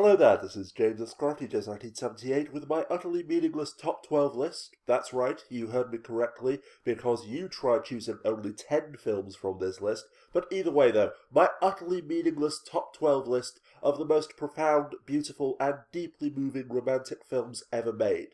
Hello there, this is James Scrotty, 1978, with my utterly meaningless top 12 list. That's right, you heard me correctly, because you tried choosing only 10 films from this list. But either way though, my utterly meaningless top 12 list of the most profound, beautiful, and deeply moving romantic films ever made.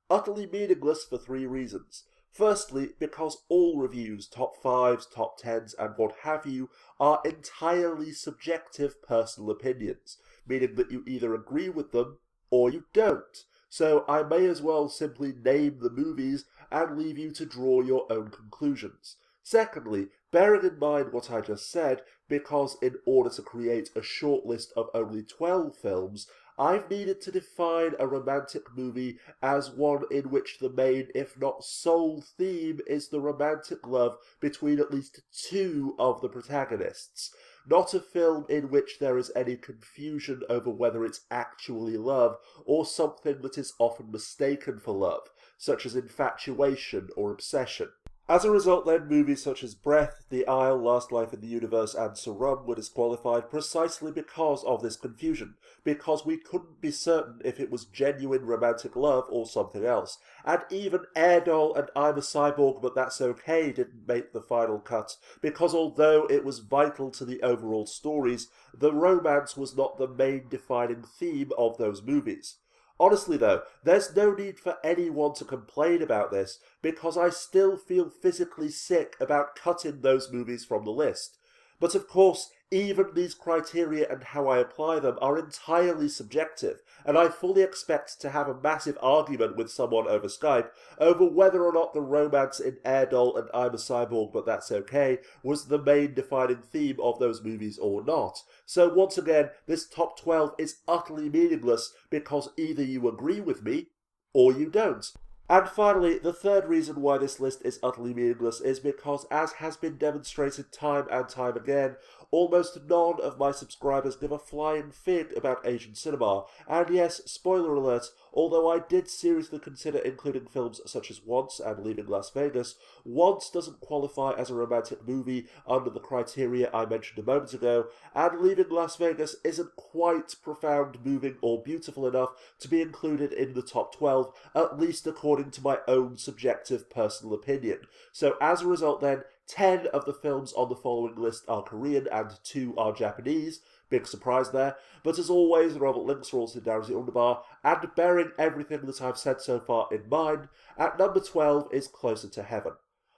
Utterly meaningless for three reasons. Firstly, because all reviews, top 5s, top 10s, and what have you, are entirely subjective personal opinions, meaning that you either agree with them or you don't. So I may as well simply name the movies and leave you to draw your own conclusions. Secondly, bearing in mind what I just said, because in order to create a short list of only 12 films, I've needed to define a romantic movie as one in which the main, if not sole, theme is the romantic love between at least two of the protagonists. Not a film in which there is any confusion over whether it's actually love or something that is often mistaken for love, such as infatuation or obsession. As a result, then, movies such as Breath, The Isle, Last Life in the Universe, and Sarum were disqualified precisely because of this confusion, because we couldn't be certain if it was genuine romantic love or something else. And even Airdoll and I'm a Cyborg But That's Okay didn't make the final cut, because although it was vital to the overall stories, the romance was not the main defining theme of those movies. Honestly though, there's no need for anyone to complain about this, because I still feel physically sick about cutting those movies from the list. But of course, even these criteria and how I apply them are entirely subjective, and I fully expect to have a massive argument with someone over Skype over whether or not the romance in Airdoll and I'm a Cyborg But That's Okay was the main defining theme of those movies or not. So once again, this top 12 is utterly meaningless because either you agree with me or you don't. And finally, the third reason why this list is utterly meaningless is because, as has been demonstrated time and time again, almost none of my subscribers give a flying fig about Asian cinema. And yes, spoiler alert, although I did seriously consider including films such as Once and Leaving Las Vegas, Once doesn't qualify as a romantic movie under the criteria I mentioned a moment ago, and Leaving Las Vegas isn't quite profound, moving, or beautiful enough to be included in the top 12, at least according to my own subjective personal opinion. So as a result then, 10 of the films on the following list are Korean and 2 are Japanese. Big surprise there. But as always, the relevant links are also down in the underbar, and bearing everything that I've said so far in mind, at number 12 is Closer to Heaven.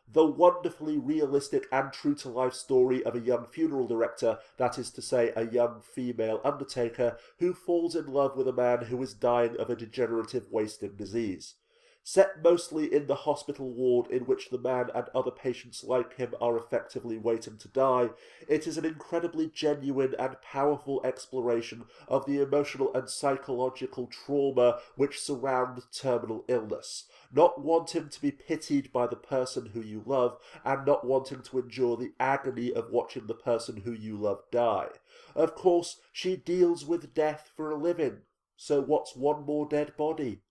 The wonderfully realistic and true-to-life story of a young funeral director, that is to say, a young female undertaker, who falls in love with a man who is dying of a degenerative wasting disease. Set mostly in the hospital ward in which the man and other patients like him are effectively waiting to die, it is an incredibly genuine and powerful exploration of the emotional and psychological trauma which surround terminal illness. Not wanting to be pitied by the person who you love, and not wanting to endure the agony of watching the person who you love die. Of course, she deals with death for a living, so what's one more dead body?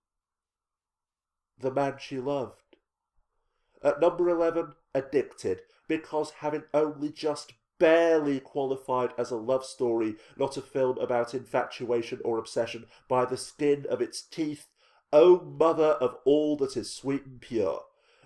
The man she loved. At number 11, Addicted, because having only just barely qualified as a love story, not a film about infatuation or obsession by the skin of its teeth, oh mother of all that is sweet and pure.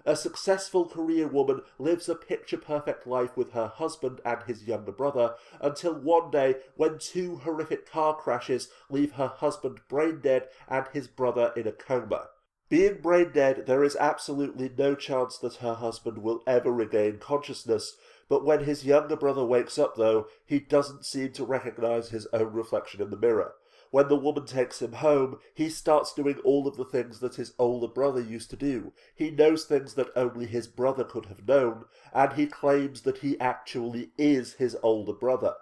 A successful career woman lives a picture-perfect life with her husband and his younger brother until one day when 2 horrific car crashes leave her husband brain dead and his brother in a coma. Being brain dead, there is absolutely no chance that her husband will ever regain consciousness, but when his younger brother wakes up though, he doesn't seem to recognise his own reflection in the mirror. When the woman takes him home, he starts doing all of the things that his older brother used to do. He knows things that only his brother could have known, and he claims that he actually is his older brother.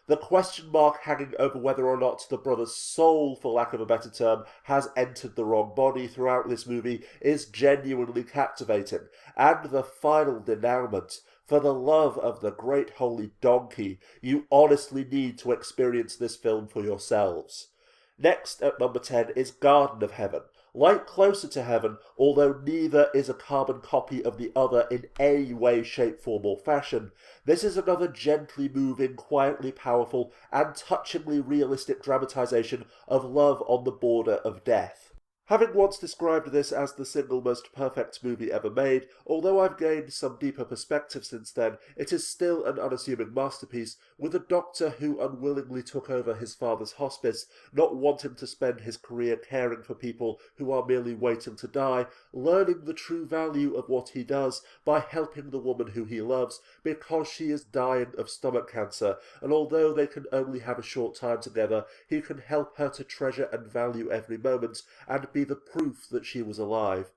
The question mark hanging over whether or not the brother's soul, for lack of a better term, has entered the wrong body throughout this movie is genuinely captivating. And the final denouement, for the love of the great holy donkey, you honestly need to experience this film for yourselves. Next, at number 10, is Garden of Heaven, Like Closer to Heaven, although neither is a carbon copy of the other in any way, shape, form or fashion, this is another gently moving, quietly powerful and touchingly realistic dramatisation of love on the border of death. Having once described this as the single most perfect movie ever made, although I've gained some deeper perspective since then, it is still an unassuming masterpiece, with a doctor who unwillingly took over his father's hospice, not wanting to spend his career caring for people who are merely waiting to die, learning the true value of what he does by helping the woman who he loves because she is dying of stomach cancer, and although they can only have a short time together, he can help her to treasure and value every moment and be the proof that she was alive.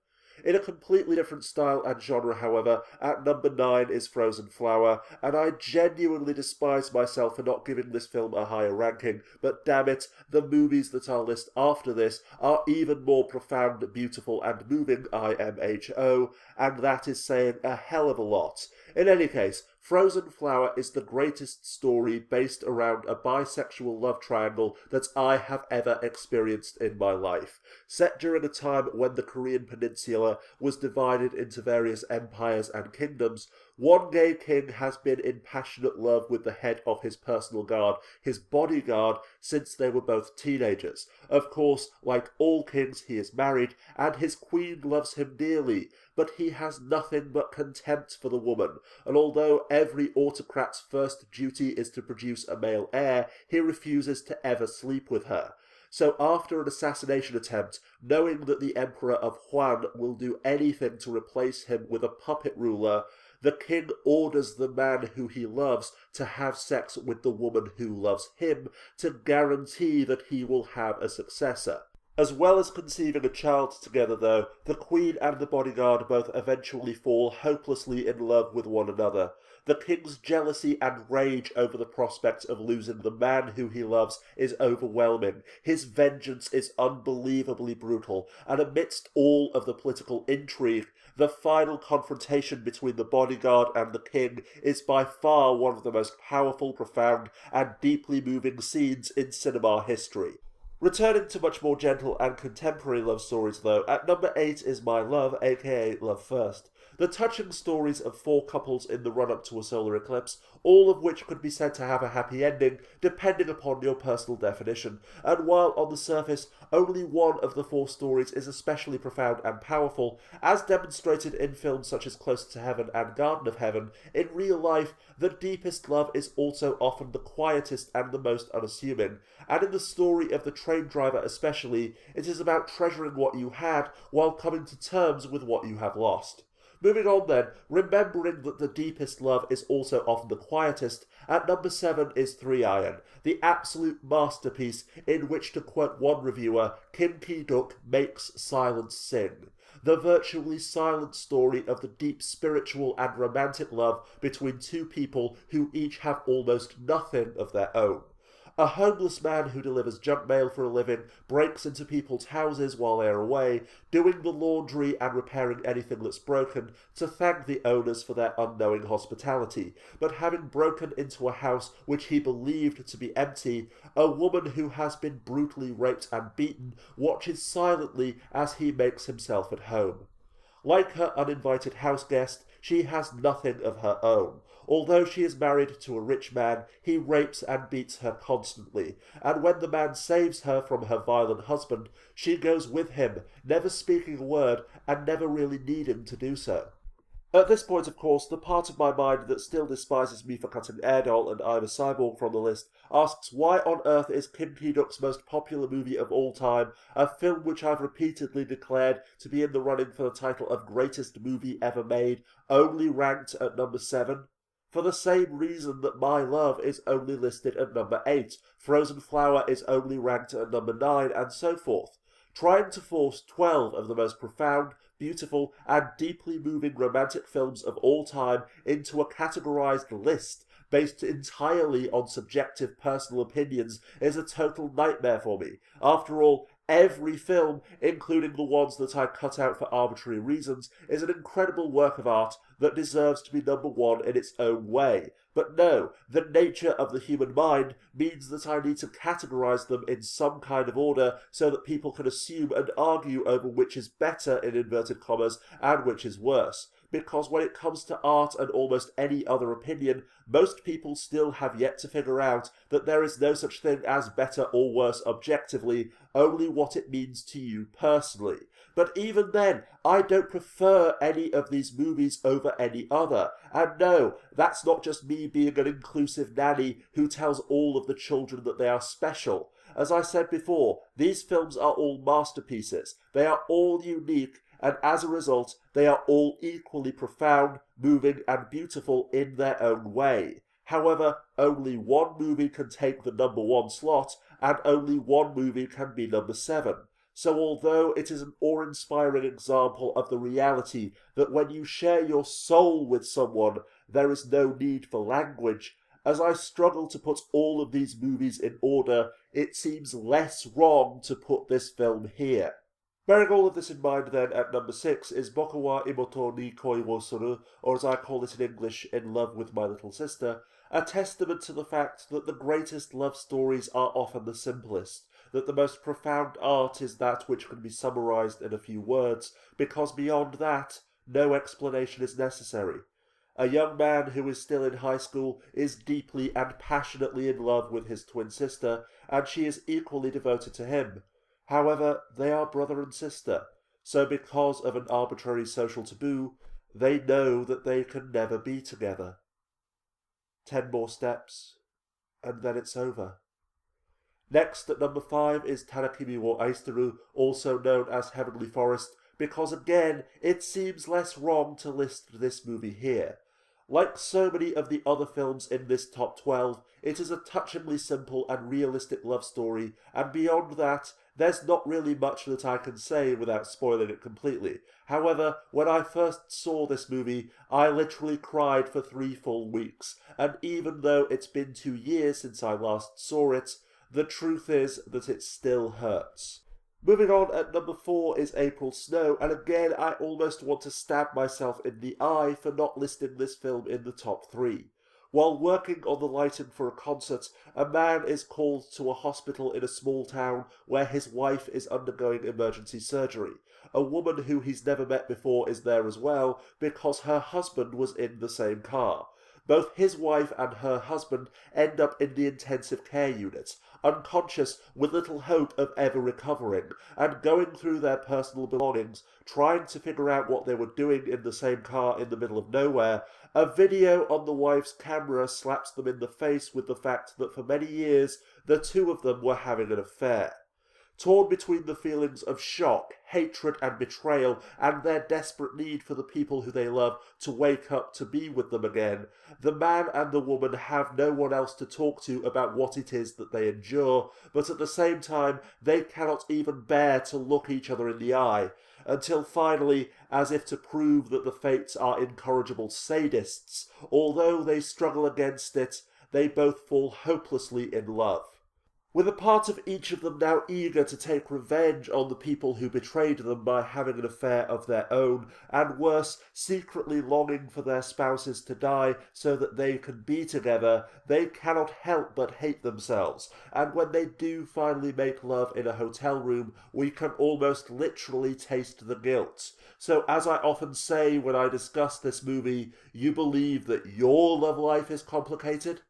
In a completely different style and genre, however, at number 9 is Frozen Flower, and I genuinely despise myself for not giving this film a higher ranking, but damn it, the movies that I'll list after this are even more profound, beautiful and moving, IMHO, and that is saying a hell of a lot. In any case, Frozen Flower is the greatest story based around a bisexual love triangle that I have ever experienced in my life. Set during a time when the Korean peninsula was divided into various empires and kingdoms, one gay king has been in passionate love with the head of his personal guard, his bodyguard, since they were both teenagers. Of course, like all kings, he is married, and his queen loves him dearly, but he has nothing but contempt for the woman, and although every autocrat's first duty is to produce a male heir, he refuses to ever sleep with her. So after an assassination attempt, knowing that the Emperor of Huan will do anything to replace him with a puppet ruler, the king orders the man who he loves to have sex with the woman who loves him to guarantee that he will have a successor. As well as conceiving a child together, though, the queen and the bodyguard both eventually fall hopelessly in love with one another. The king's jealousy and rage over the prospect of losing the man who he loves is overwhelming. His vengeance is unbelievably brutal, and amidst all of the political intrigue, the final confrontation between the bodyguard and the king is by far one of the most powerful, profound, and deeply moving scenes in cinema history. Returning to much more gentle and contemporary love stories, though, at number 8 is My Love, aka Love First. The touching stories of 4 couples in the run-up to a solar eclipse, all of which could be said to have a happy ending, depending upon your personal definition, and while on the surface only one of the 4 stories is especially profound and powerful, as demonstrated in films such as Closer to Heaven and Garden of Heaven, in real life, the deepest love is also often the quietest and the most unassuming, and in the story of the train driver especially, it is about treasuring what you had while coming to terms with what you have lost. Moving on then, remembering that the deepest love is also often the quietest, at number 7 is 3 Iron, the absolute masterpiece in which, to quote one reviewer, Kim Ki-duk makes silence sing. The virtually silent story of the deep spiritual and romantic love between 2 people who each have almost nothing of their own. A homeless man who delivers junk mail for a living breaks into people's houses while they are away, doing the laundry and repairing anything that's broken to thank the owners for their unknowing hospitality. But having broken into a house which he believed to be empty, a woman who has been brutally raped and beaten watches silently as he makes himself at home. Like her uninvited house guest, she has nothing of her own. Although she is married to a rich man, he rapes and beats her constantly, and when the man saves her from her violent husband, she goes with him, never speaking a word and never really needing to do so. At this point, of course, the part of my mind that still despises me for cutting Airdoll and I'm a Cyborg from the list asks why on earth is Kim Ki-duk's most popular movie of all time, a film which I've repeatedly declared to be in the running for the title of greatest movie ever made, only ranked at number 7? For the same reason that My Love is only listed at number 8, Frozen Flower is only ranked at number 9, and so forth. Trying to force 12 of the most profound, beautiful, and deeply moving romantic films of all time into a categorized list based entirely on subjective personal opinions is a total nightmare for me. After all, every film, including the ones that I cut out for arbitrary reasons, is an incredible work of art that deserves to be number one in its own way. But no, the nature of the human mind means that I need to categorize them in some kind of order so that people can assume and argue over which is better, in inverted commas, and which is worse. Because when it comes to art and almost any other opinion, most people still have yet to figure out that there is no such thing as better or worse objectively, only what it means to you personally. But even then, I don't prefer any of these movies over any other. And no, that's not just me being an inclusive nanny who tells all of the children that they are special. As I said before, these films are all masterpieces. They are all unique, and as a result, they are all equally profound, moving, and beautiful in their own way. However, only one movie can take the number one slot, and only one movie can be number 7. So although it is an awe-inspiring example of the reality that when you share your soul with someone, there is no need for language, as I struggle to put all of these movies in order, it seems less wrong to put this film here. Bearing all of this in mind then, at number 6 is Boku wa Imoto ni koi wo suru, or as I call it in English, In Love with My Little Sister, a testament to the fact that the greatest love stories are often the simplest, that the most profound art is that which can be summarized in a few words, because beyond that, no explanation is necessary. A young man who is still in high school is deeply and passionately in love with his twin sister, and she is equally devoted to him. However, they are brother and sister, so because of an arbitrary social taboo, they know that they can never be together. 10 more steps, and then it's over. Next, at number 5, is Tarakimi wo Aisuru, also known as Heavenly Forest, because again, it seems less wrong to list this movie here. Like so many of the other films in this top 12, it is a touchingly simple and realistic love story, and beyond that, there's not really much that I can say without spoiling it completely. However, when I first saw this movie, I literally cried for 3 full weeks, and even though it's been 2 years since I last saw it, the truth is that it still hurts. Moving on, at number 4 is April Snow, and again I almost want to stab myself in the eye for not listing this film in the top 3. While working on the lighting for a concert, a man is called to a hospital in a small town where his wife is undergoing emergency surgery. A woman who he's never met before is there as well, because her husband was in the same car. Both his wife and her husband end up in the intensive care unit, unconscious with little hope of ever recovering, and going through their personal belongings, trying to figure out what they were doing in the same car in the middle of nowhere. A video on the wife's camera slaps them in the face with the fact that for many years the two of them were having an affair. Torn between the feelings of shock, hatred and betrayal, and their desperate need for the people who they love to wake up to be with them again, the man and the woman have no one else to talk to about what it is that they endure, but at the same time they cannot even bear to look each other in the eye, until finally, as if to prove that the fates are incorrigible sadists, although they struggle against it, they both fall hopelessly in love. With a part of each of them now eager to take revenge on the people who betrayed them by having an affair of their own, and worse, secretly longing for their spouses to die so that they can be together, they cannot help but hate themselves, and when they do finally make love in a hotel room, we can almost literally taste the guilt. So as I often say when I discuss this movie, you believe that your love life is complicated?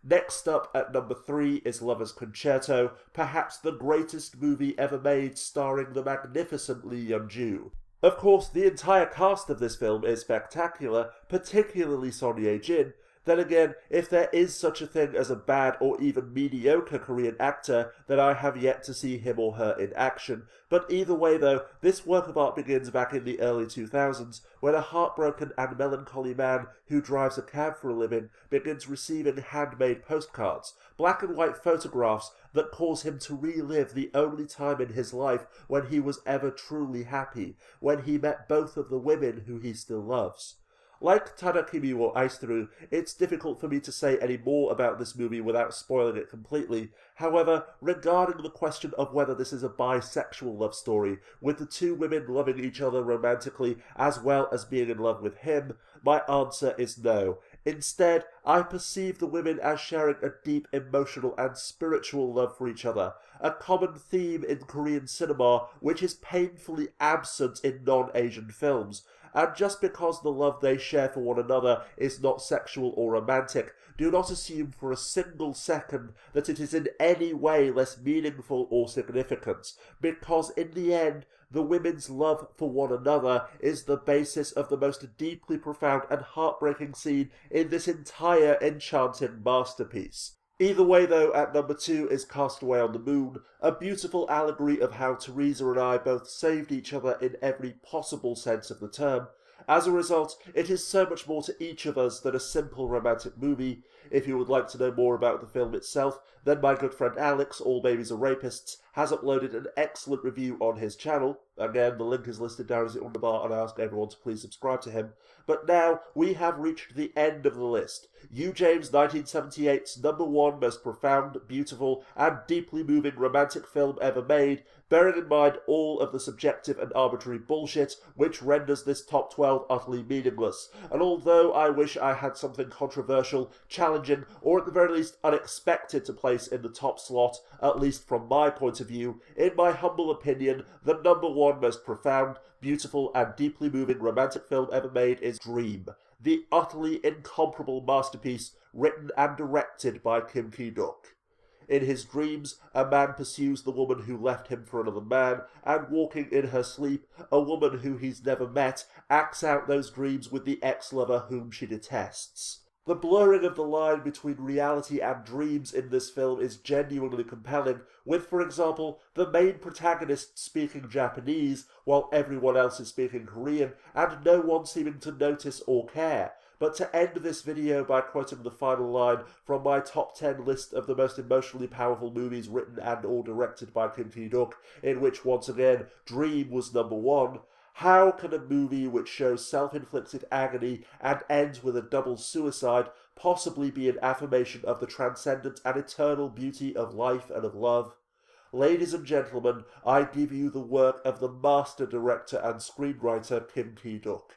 Next up at number 3 is Lover's Concerto, perhaps the greatest movie ever made, starring the magnificent Lee Yeon-ju. Of course, the entire cast of this film is spectacular, particularly Son Ye-jin. Then again, if there is such a thing as a bad or even mediocre Korean actor, then I have yet to see him or her in action. But either way though, this work of art begins back in the early 2000s, when a heartbroken and melancholy man who drives a cab for a living begins receiving handmade postcards, black and white photographs that cause him to relive the only time in his life when he was ever truly happy, when he met both of the women who he still loves. Like Tadakimi wo Aisuru, it's difficult for me to say any more about this movie without spoiling it completely. However, regarding the question of whether this is a bisexual love story, with the two women loving each other romantically as well as being in love with him, my answer is no. Instead, I perceive the women as sharing a deep emotional and spiritual love for each other, a common theme in Korean cinema which is painfully absent in non-Asian films. And just because the love they share for one another is not sexual or romantic, do not assume for a single second that it is in any way less meaningful or significant, because in the end, the women's love for one another is the basis of the most deeply profound and heartbreaking scene in this entire enchanting masterpiece. Either way, though, at number 2 is Castaway on the Moon, a beautiful allegory of how Teresa and I both saved each other in every possible sense of the term. As a result, it is so much more to each of us than a simple romantic movie. If you would like to know more about the film itself, then my good friend Alex, All Babies Are Rapists, has uploaded an excellent review on his channel. Again, the link is listed down as it on the bar, and I ask everyone to please subscribe to him. But now, we have reached the end of the list. Hugh James' 1978's number 1 most profound, beautiful, and deeply moving romantic film ever made, bearing in mind all of the subjective and arbitrary bullshit which renders this top 12 utterly meaningless. And although I wish I had something controversial, challenging, or at the very least unexpected to place in the top slot, at least from my point of view, in my humble opinion, the number 1 most profound, beautiful, and deeply moving romantic film ever made is Dream, the utterly incomparable masterpiece written and directed by Kim Ki-duk. In his dreams, a man pursues the woman who left him for another man, and walking in her sleep, a woman who he's never met acts out those dreams with the ex-lover whom she detests. The blurring of the line between reality and dreams in this film is genuinely compelling, with, for example, the main protagonist speaking Japanese while everyone else is speaking Korean, and no one seeming to notice or care. But to end this video by quoting the final line from my top 10 list of the most emotionally powerful movies written and or directed by Kim Ki-duk, in which once again Dream was number 1, how can a movie which shows self-inflicted agony and ends with a double suicide possibly be an affirmation of the transcendent and eternal beauty of life and of love? Ladies and gentlemen, I give you the work of the master director and screenwriter Kim Ki-duk.